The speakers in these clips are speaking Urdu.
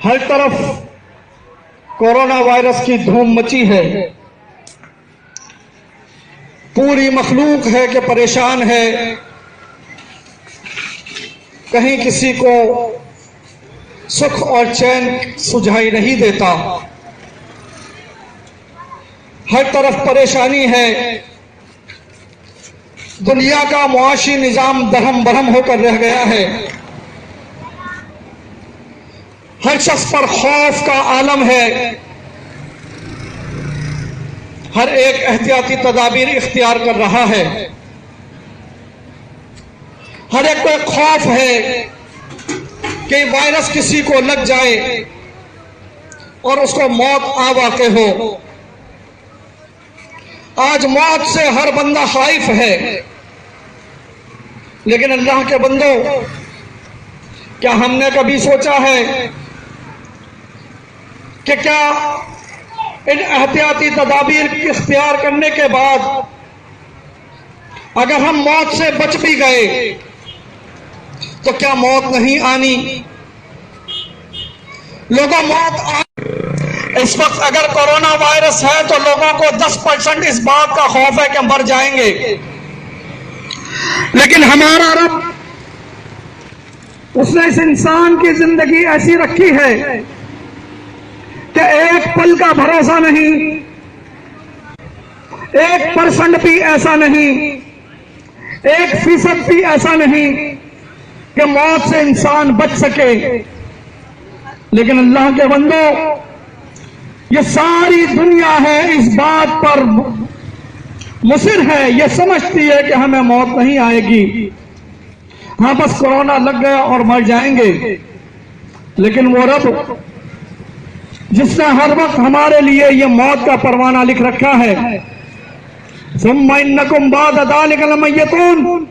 ہر طرف کورونا وائرس کی دھوم مچی ہے، پوری مخلوق ہے کہ پریشان ہے، کہیں کسی کو سکھ اور چین سجھائی نہیں دیتا، ہر طرف پریشانی ہے، دنیا کا معاشی نظام درہم برہم ہو کر رہ گیا ہے، ہر شخص پر خوف کا عالم ہے، ہر ایک احتیاطی تدابیر اختیار کر رہا ہے، ہر ایک کو ایک خوف ہے کہ وائرس کسی کو لگ جائے اور اس کو موت آ واقع ہو۔ آج موت سے ہر بندہ خائف ہے، لیکن اللہ کے بندو، کیا ہم نے کبھی سوچا ہے کہ کیا ان احتیاطی تدابیر اختیار کرنے کے بعد اگر ہم موت سے بچ بھی گئے تو کیا موت نہیں آنی؟ لوگوں موت اس وقت اگر کورونا وائرس ہے تو لوگوں کو 10% اس بات کا خوف ہے کہ مر جائیں گے، لیکن ہمارا رب، اس نے اس انسان کی زندگی ایسی رکھی ہے کہ ایک پل کا بھروسہ نہیں، 1% بھی ایسا نہیں، 1% بھی ایسا نہیں کہ موت سے انسان بچ سکے۔ لیکن اللہ کے بندو، یہ ساری دنیا ہے اس بات پر مصر ہے، یہ سمجھتی ہے کہ ہمیں موت نہیں آئے گی، ہاں بس کورونا لگ گیا اور مر جائیں گے۔ لیکن وہ رب جس نے ہر وقت ہمارے لیے یہ موت کا پروانہ لکھ رکھا ہے، ثم انکم بعد ذلک لمیتون،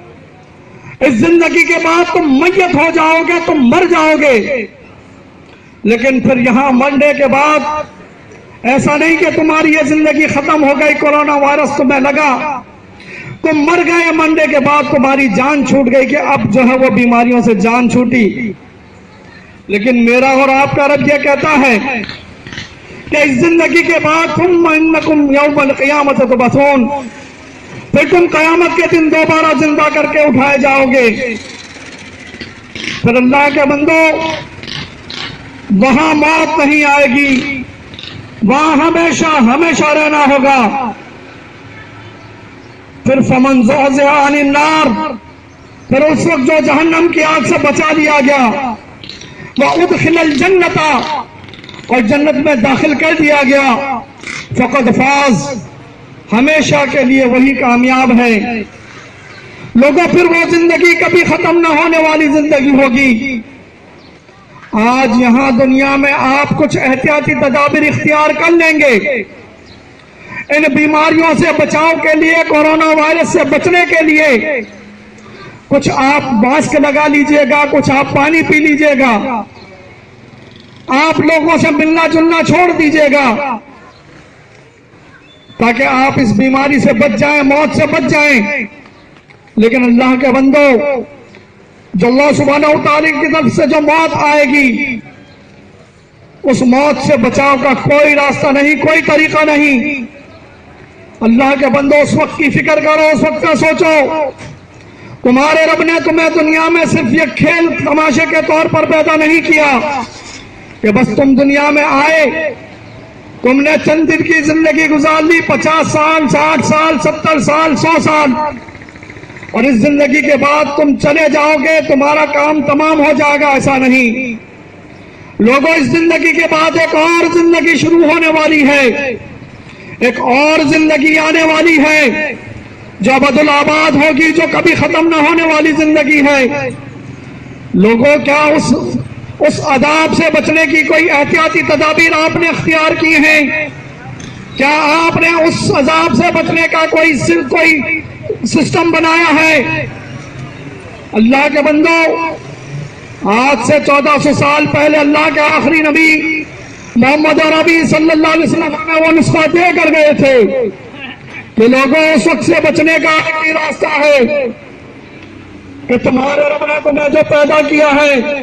اس زندگی کے بعد تم میت ہو جاؤ گے، تم مر جاؤ گے، لیکن پھر یہاں مرنے کے بعد ایسا نہیں کہ تمہاری یہ زندگی ختم ہو گئی، کورونا وائرس تمہیں لگا، تم مر گئے، مرنے کے بعد تمہاری جان چھوٹ گئی کہ اب جو ہے وہ بیماریوں سے جان چھوٹی۔ لیکن میرا اور آپ کا رب یہ کہتا ہے کہ اس زندگی کے بعد ثم انکم یوم القیامت تبعثون، پھر تم قیامت کے دن دوبارہ زندہ کر کے اٹھائے جاؤ گے۔ پھر اللہ کے بندو، وہاں موت نہیں آئے گی، وہاں ہمیشہ ہمیشہ رہنا ہوگا۔ پھر فمن زحزح عن النار، پھر اس وقت جو جہنم کی آگ سے بچا لیا گیا، وادخل الجنت، اور جنت میں داخل کر دیا گیا، فقد فاز، ہمیشہ کے لیے وہی کامیاب ہے۔ لوگوں، پھر وہ زندگی کبھی ختم نہ ہونے والی زندگی ہوگی۔ آج یہاں دنیا میں آپ کچھ احتیاطی تدابیر اختیار کر لیں گے، ان بیماریوں سے بچاؤ کے لیے، کورونا وائرس سے بچنے کے لیے کچھ آپ ماسک لگا لیجئے گا، کچھ آپ پانی پی لیجئے گا، آپ لوگوں سے ملنا جلنا چھوڑ دیجئے گا، تاکہ آپ اس بیماری سے بچ جائیں، موت سے بچ جائیں۔ لیکن اللہ کے بندو، جو اللہ سبحانہ وتعالی کی طرف سے جو موت آئے گی، اس موت سے بچاؤ کا کوئی راستہ نہیں، کوئی طریقہ نہیں۔ اللہ کے بندو، اس وقت کی فکر کرو، اس وقت کا سوچو۔ تمہارے رب نے تمہیں دنیا میں صرف یہ کھیل تماشے کے طور پر پیدا نہیں کیا کہ بس تم دنیا میں آئے، تم نے چند دن کی زندگی گزار لی، 50 سال، 60 سال، 70 سال، 100 سال، اور اس زندگی کے بعد تم چلے جاؤ گے، تمہارا کام تمام ہو جائے گا، ایسا نہیں۔ لوگوں، اس زندگی کے بعد ایک اور زندگی شروع ہونے والی ہے، ایک اور زندگی آنے والی ہے جو ابدالآباد ہوگی، جو کبھی ختم نہ ہونے والی زندگی ہے۔ لوگوں، کیا اس عذاب سے بچنے کی کوئی احتیاطی تدابیر آپ نے اختیار کی ہیں؟ کیا آپ نے اس عذاب سے بچنے کا کوئی سسٹم بنایا ہے؟ اللہ کے بندو، آج سے 1400 سال پہلے اللہ کے آخری نبی محمد عربی صلی اللہ علیہ وسلم نے وہ نسخہ دے کر گئے تھے کہ لوگوں، اس وقت سے بچنے کا ایک ہی راستہ ہے کہ تمہارے رب نے تمہیں جو پیدا کیا ہے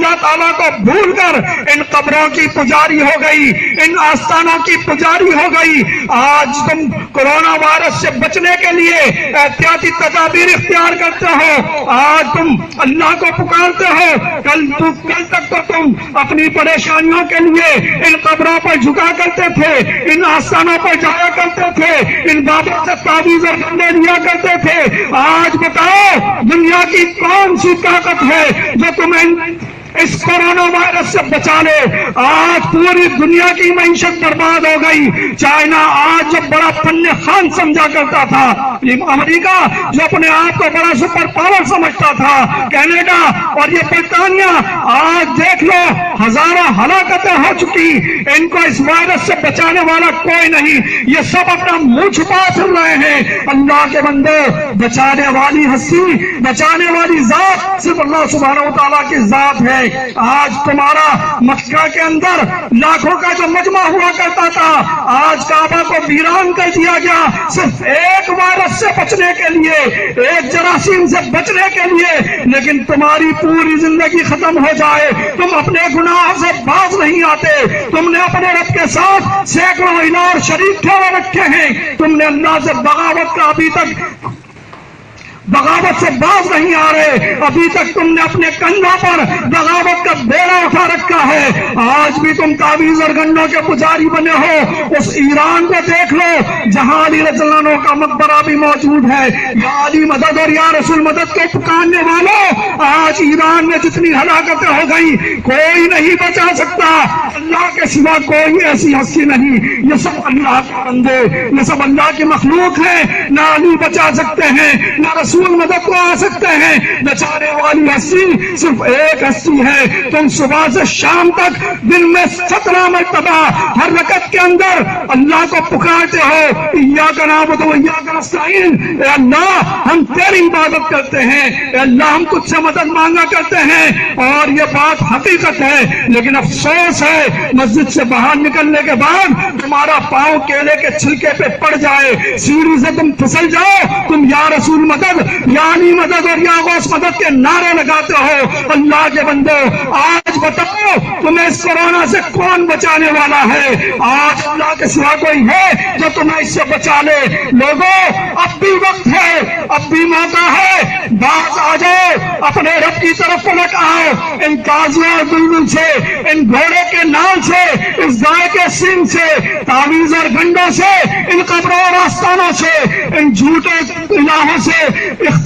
اللہ تعالیٰ کو بھول کر ان قبروں کی پجاری ہو گئی، ان آستانوں کی پجاری ہو گئی۔ آج تم کورونا وائرس سے بچنے کے لیے احتیاطی تدابیر اختیار کرتے ہو، آج تم اللہ کو پکارتے ہو، کل تک تو تم اپنی پریشانیوں کے لیے ان قبروں پر جھکا کرتے تھے، ان آستانوں پر جایا کرتے تھے، ان بابوں سے تعویذ اور گنڈے لیا کرتے تھے۔ آج بتاؤ دنیا کی کون سی طاقت ہے جو تمہیں اس کورونا وائرس سے بچا لے؟ آج پوری دنیا کی معیشت برباد ہو گئی۔ چائنا آج جو بڑا فن خان سمجھا کرتا تھا، امریکہ جو اپنے آپ کو بڑا سپر پاور سمجھتا تھا، کینیڈا اور یہ برطانیہ، آج دیکھ لو ہزاروں ہلاکتیں ہو چکی، ان کو اس وائرس سے بچانے والا کوئی نہیں، یہ سب اپنا منہ چھپا چل رہے ہیں۔ اللہ کے بندے، بچانے والی ہستی، بچانے والی ذات صرف اللہ سبحانہ و تعالیٰ کی ذات ہے۔ آج تمہارا مکہ کے اندر لاکھوں کا جو مجمع ہوا کرتا تھا، آج کعبہ کو ویران کر دیا گیا، صرف ایک وائرس سے بچنے کے لیے، ایک جراثیم سے بچنے کے لیے۔ لیکن تمہاری پوری زندگی ختم ہو جائے، تم اپنے گناہ سے باز نہیں آتے، تم نے اپنے رب کے ساتھ سینکڑوں الہ اور شریک ٹھہرے رکھے ہیں، تم نے اللہ سے بغاوت کا ابھی تک بغاوت سے باز نہیں آ رہے، ابھی تک تم نے اپنے کندھوں پر بغاوت کا بیڑا اٹھا رکھا ہے۔ آج بھی تم تعویذ اور گنڈوں کے پجاری بنے ہو۔ اس ایران کو دیکھ لو جہاں علی رضی اللہ عنہ کا مقبرہ بھی موجود ہے۔ یا علی مدد اور یا رسول مدد کو پکارنے والوں، آج ایران میں جتنی ہلاکتیں ہو گئی کوئی نہیں بچا سکتا، اللہ کے سوا کوئی ایسی ہستی نہیں۔ یہ سب اللہ کے بندے، یہ سب اللہ کی مخلوق ہیں، نہ علی بچا سکتے ہیں، نہ رسول مدد کو آ سکتے ہیں۔ بچانے والی ہستی صرف ایک ہستی ہے۔ تم صبح سے شام تک دن میں 17 مرتبہ ہر رکعت کے اندر اللہ کو پکارتے ہو، ایاک نعبد و ایاک نستعین، اے اللہ ہم تیری عبادت کرتے ہیں، اے اللہ ہم تجھ سے مدد مانگا کرتے ہیں۔ اور یہ بات حقیقت ہے، لیکن افسوس ہے مسجد سے باہر نکلنے کے بعد تمہارا پاؤں کیلے کے چھلکے پہ پڑ جائے، سیڑھی سے تم پھسل جاؤ، تم یا رسول مدد، یا علی مدد اور یا غوث مدد کے نعرے لگاتے ہو۔ اللہ کے بندو، آج بتاؤ تمہیں اس کورونا سے کون بچانے والا ہے؟ آج اللہ کے سوا کوئی ہے جو تمہیں اس سے بچا لے؟ لوگوں، اب بھی وقت ہے، اب بھی موقع ہے، باز آ جاؤ، اپنے رب کی طرف پلٹ آؤ۔ ان قاضیوں اور بلبل سے، ان گھوڑے کے نال سے، اس گائے کے سینگ سے، تعویذ اور گنڈوں سے، ان قبروں اور آستانوں سے، ان جھوٹے الہوں سے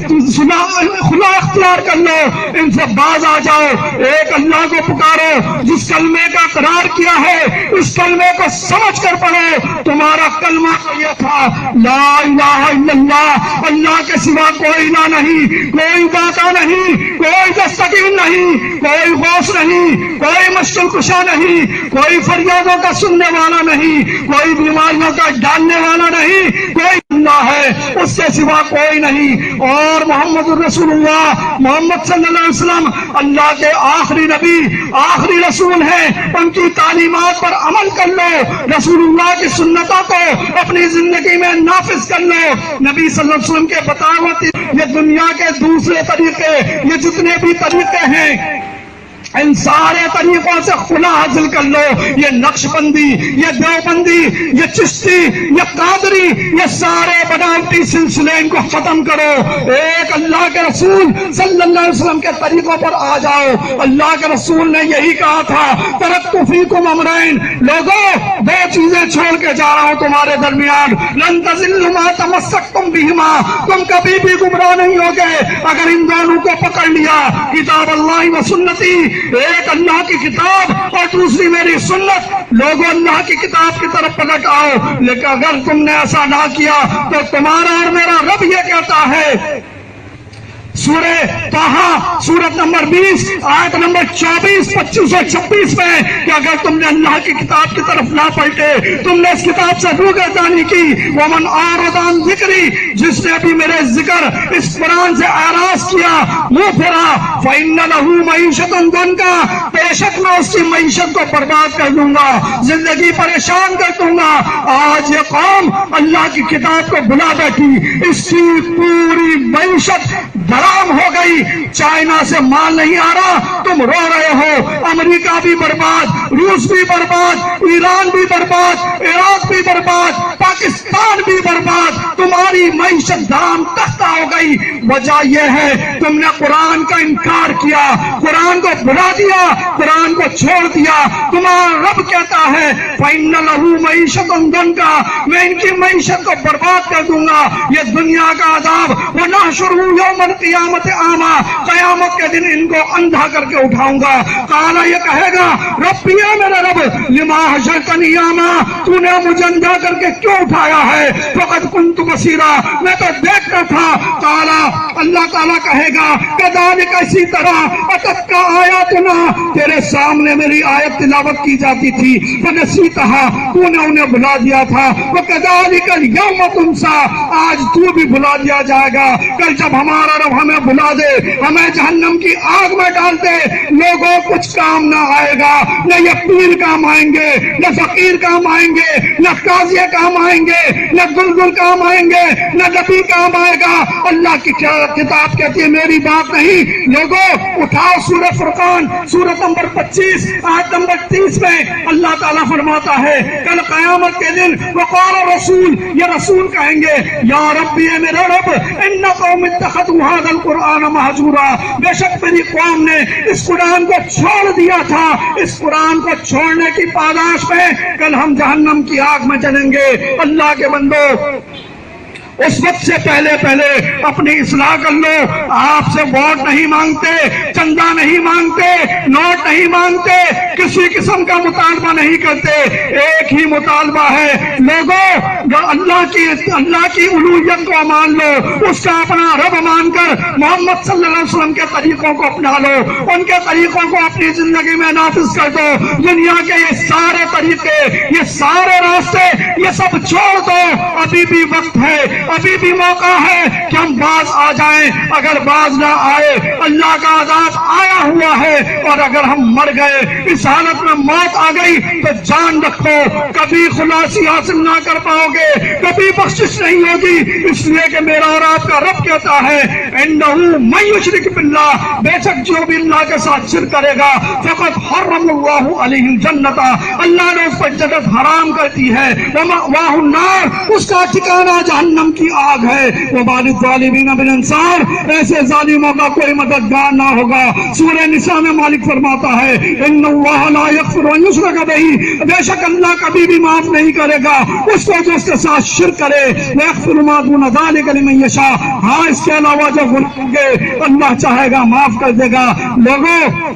خلا اختیار کر لو، ان سے باز آ جاؤ۔ ایک اللہ کو پکارو جس کلمے کا اقرار کیا ہے، اس کلمے کو سمجھ کر پڑھو۔ تمہارا کلمہ یہ تھا، لا الہ الا اللہ، اللہ کے سوا کوئی الہ نہیں، کوئی داتا نہیں، کوئی دستگیر نہیں، کوئی غوث نہیں، کوئی مشکل کشا نہیں، کوئی فریادوں کا سننے والا نہیں، کوئی بیماریوں کا ڈالنے والا نہیں، کوئی اللہ ہے، اس سے سوا کوئی نہیں۔ اور محمد الرسول اللہ، محمد صلی اللہ علیہ وسلم اللہ کے آخری نبی، آخری رسول ہیں، ان کی تعلیمات پر عمل کر لو، رسول اللہ کی سنتوں کو اپنی زندگی میں نافذ کر لو۔ نبی صلی اللہ علیہ وسلم کے بتائے ہوئے یہ دنیا کے دوسرے طریقے، یہ جتنے بھی طریقے ہیں، ان سارے طریقوں سے خلا حاصل کر لو۔ یہ نقش بندی، یہ دیوبندی، یہ چشتی، یہ قادری، یہ سارے بناوٹی سلسلے ان کو ختم کرو، ایک اللہ کے رسول صلی اللہ علیہ وسلم کے طریقوں پر آ جاؤ۔ اللہ کے رسول نے یہی کہا تھا، ترکت فیکم امرین، لوگوں دو چیزیں چھوڑ کے جا رہا ہوں تمہارے درمیان، لن تضلوا ما تمسکتم بہما، تم کبھی بھی گمراہ نہیں ہوگے اگر ان دونوں کو پکڑ لیا، کتاب اللہ و سنتی، ایک اللہ کی کتاب اور دوسری میری سنت۔ لوگوں اللہ کی کتاب کی طرف پلٹ آؤ، لیکن اگر تم نے ایسا نہ کیا تو تمہارا اور میرا رب یہ کہتا ہے، سورہ طٰہٰ سورت نمبر 20 آیت نمبر 24، 25 اور 26 میں کہ اگر تم نے اللہ کی کتاب کی طرف نہ پلٹے، تم نے اس کتاب سے روگردانی کی، وَمَنْ أَعْرَضَ عَنْ ذِكْرِي، جس نے ابھی میرے ذکر اس قرآن سے اعراض کیا، منہ پھیرا، فَإِنَّ لَهُ مَعِيشَةً ضَنْكًا، بے شک میں اس کی معیشت کو برباد کر دوں گا، زندگی پریشان کر دوں گا۔ آج یہ قوم اللہ کی کتاب کو بھلا بیٹھی، اس کی پوری معیشت حرام ہو گئی، چائنا سے مال نہیں آ رہا، تم رو رہے ہو، امریکہ بھی برباد، روس بھی برباد، ایران بھی برباد، عراق بھی برباد، پاکستان بھی برباد، تمہاری معیشت دام تختہ ہو گئی۔ وجہ یہ ہے تم نے قرآن کا انکار کیا، قرآن کو بھلا دیا، قرآن کو چھوڑ دیا۔ تمہارا رب کہتا ہے فَإِنَّ لَهُ مَعِيشَةً ضَنكَ، میں ان کی معیشت کو برباد کر دوں گا، یہ دنیا کا عذاب۔ وَنَحْشُرُهُ يَوْمَ الْقِيَامَةِ أَعْمَىٰ، قیامت کے دن ان کو اندھا کر کے اٹھاؤں گا۔ قَالَ، یہ کہے گا ربی، اے میرے رب، لِمَا حَشَرْتَنِي أَعْمَىٰ، تو نے مجھے اندھا کر کے کیوں اٹھایا ہے؟ فَقَدْ كُنتُ بَصِيرًا، میں تو دیکھتا تھا۔ قَالَ، اللہ تعالیٰ کہے گا كَذَلِكَ، اسی طرح أَتَتْكَ آيَاتُنَا، تیرے سامنے میری آیت تلاوت کی جاتی تھی، فَنَسِيتَهَا، تو نے انہیں بھلا دیا تھا۔ وَكَذَلِكَ الْيَوْمَ تُنسَىٰ، آج تو بھی بھلا دیا جائے گا۔ کل جب ہمارا رب ہمیں بھلا دے، ہمیں جہنم کی آگ میں ڈال دے، لوگوں کچھ کام نہ آئے گا، نہ یہ پیر کام آئیں گے، نہ فقیر کام آئیں گے، نہ قاضی کام آئیں گے، نہ گلگل کام آئیں گے، نہ نبی کام آئے گا۔ اللہ کی کتاب کہتی ہے میری بات نہیں۔ لوگوں اٹھاؤ سورہ فرقان، سورۃ نمبر 25 آیت نمبر 30 میں اللہ تعالیٰ فرماتا ہے کل قیامت کے دن وقال رسول، یہ رسول کہیں گے یا ربی، اے میرے رب، ان قوم اتخذوا هذا القرآن مہجورا، بے شک میری قوم نے اس قرآن کو چھوڑ دیا تھا۔ اس قرآن کو چھوڑنے کی پاداش میں کل ہم جہنم کی آگ میں جلیں گے۔ اللہ کے بندو، اس وقت سے پہلے اپنی اصلاح کر لو۔ آپ سے ووٹ نہیں مانگتے، چندہ نہیں مانگتے، نوٹ نہیں مانگتے، کسی قسم کا مطالبہ نہیں کرتے، ایک ہی مطالبہ ہے لوگوں، اللہ کی الوہیت کو مان لو، اس کا اپنا رب مان کر محمد صلی اللہ علیہ وسلم کے طریقوں کو اپنا لو، ان کے طریقوں کو اپنی زندگی میں نافذ کر دو۔ دنیا کے یہ سارے طریقے، یہ سارے راستے، یہ سب چھوڑ دو۔ ابھی بھی وقت ہے، ابھی بھی موقع ہے کہ ہم باز آ جائیں۔ اگر باز نہ آئے، اللہ کا عذاب آیا ہوا ہے، اور اگر ہم مر گئے، اس حالت میں موت آ گئی، تو جان رکھو کبھی خلاصی حاصل نہ کر پاؤ گے، کبھی بخشش نہیں ہوگی، اس لیے کہ میرا اور آپ کا رب کہتا ہے انہ من یشرک باللہ، بے شک جو بھی اللہ کے ساتھ شرک کرے گا فقط حرم اللہ علیہ الجنت، اللہ نے اس پر جنت حرام کر دی ہے، ومأواہ النار، اس کا ٹھکانہ جہنم کی آگ ہے، وما للظالمین من انصار، ایسے ظالموں کا کوئی مددگار نہ ہوگا۔ سورہ نساء میں مالک فرماتا ہے ان اللہ لا یغفر ان یشرک بہ، بے شک اللہ کبھی بھی معاف نہیں کرے گا اس کو جو اس کے ساتھ شرک کرے، ویغفر ما دون ذلک لمن یشاء، ہاں اس کے علاوہ جو گناہ ہوں گے اللہ چاہے گا معاف کر دے گا۔ لوگوں،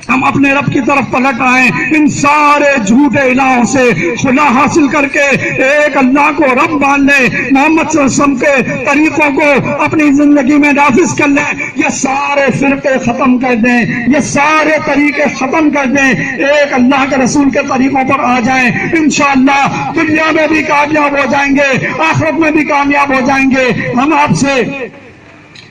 ہم اپنے رب کی طرف پلٹ آئیں، ان سارے جھوٹے الہوں سے خلا حاصل کر کے ایک اللہ کو رب مان لیں، محمد صلی اللہ علیہ وسلم کے طریقوں کو اپنی زندگی میں نافذ کر لیں، یہ سارے فرقے ختم کر دیں، یہ سارے طریقے ختم کر دیں، ایک اللہ کے رسول کے طریقوں پر آ جائیں، انشاءاللہ دنیا میں بھی کامیاب ہو جائیں گے، آخرت میں بھی کامیاب ہو جائیں گے۔ ہم آپ سے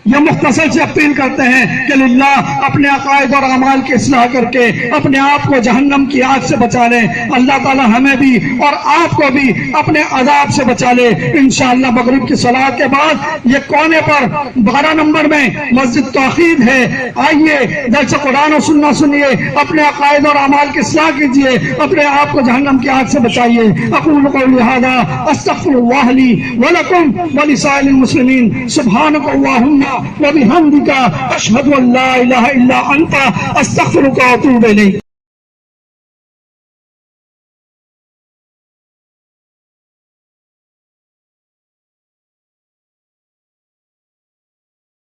یہ مختصر سے اپیل کرتے ہیں کہ اللہ اپنے عقائد اور اعمال کی اصلاح کر کے اپنے آپ کو جہنم کی آگ سے بچا لیں۔ اللہ تعالی ہمیں بھی اور آپ کو بھی اپنے عذاب سے بچا لے۔ انشاءاللہ مغرب کی صلاۃ کے بعد یہ کونے پر 12 نمبر میں مسجد توحید ہے، آئیے درس قرآن و سننا سنیے، اپنے عقائد اور اعمال کی اصلاح کیجیے، اپنے آپ کو جہنم کی آگ سے بچائیے۔ اقول قولی ھذا استغفر اللہ لی ولکم ولسائر المسلمین، سبحانک اللہم وبحمدک اشہد ان لا الہ الا انت استغفرک واتوب الیک۔